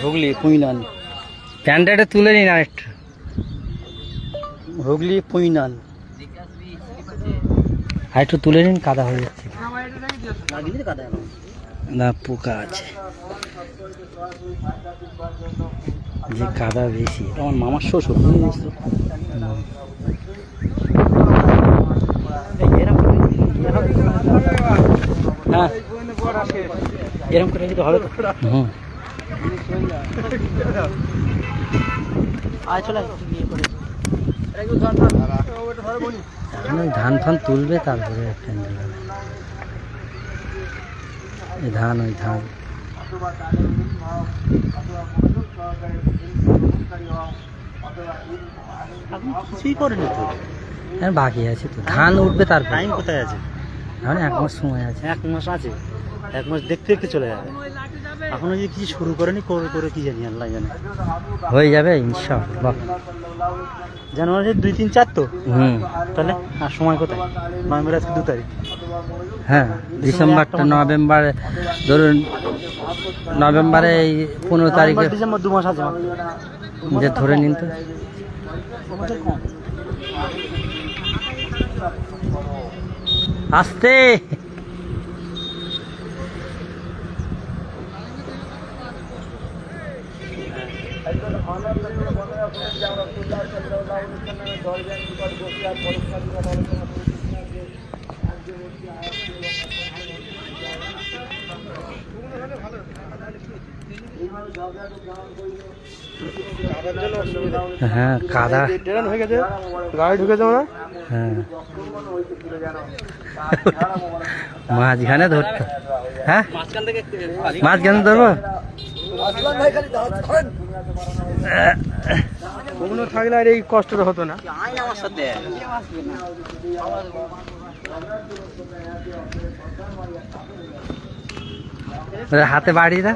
হুগলি পুইনান। প্যান্টটা একটু তুলে নিন আর একটু। হুগলি পুইনান। আর একটু তুলে নিন, কাদা হয়ে যাচ্ছে। কাদা না, পোকা আছে, যে কাদা বেশি। আমার মামার শ্বশুর বুঝিস তো। হ্যাঁ, এরকম করে দিতে হবে তো। হুম। এখন ওই ধান ফান তুলবে, তারপরে প্যান্ডেল হবে। এই ধান, ওই ধান। কিছুই করেনি তো, হ্যাঁ, বাকি আছে তো, ধান উঠবে তারপর। টাইম কোথায় আছে? এখন 1 মাস সময় আছে। 1 মাস আছে, 1 মাস দেখতে দেখতে চলে যাবে। এখনো যে কিছু শুরু করেনি, করে করে কি জানি, আল্লাহ জানে। হয়ে যাবে ইনশাআল্লাহ। জানুয়ারির 2, 3, 4 তো। হুম। তাহলে আর সময় কোথায়? নভেম্বর আজকে 2 তারিখ। হ্যাঁ, ডিসেম্বরটা, নভেম্বর ধরুন, নভেম্বরে এই 15 তারিখে ডিসেম্বর 2 মাস আছে মাত্র। যে ধরে নিন তো। আস্তে। হ্যাঁ, কাদা হয়ে গেছে, গাড়ি ঢুকেছে না। হ্যাঁ, মাঝখানে ধরতে। হ্যাঁ, মাঝখানে ধরবো। ওগুলো থাকলে আর এই কষ্টটা হতো না। হাতে বাড়ি দা।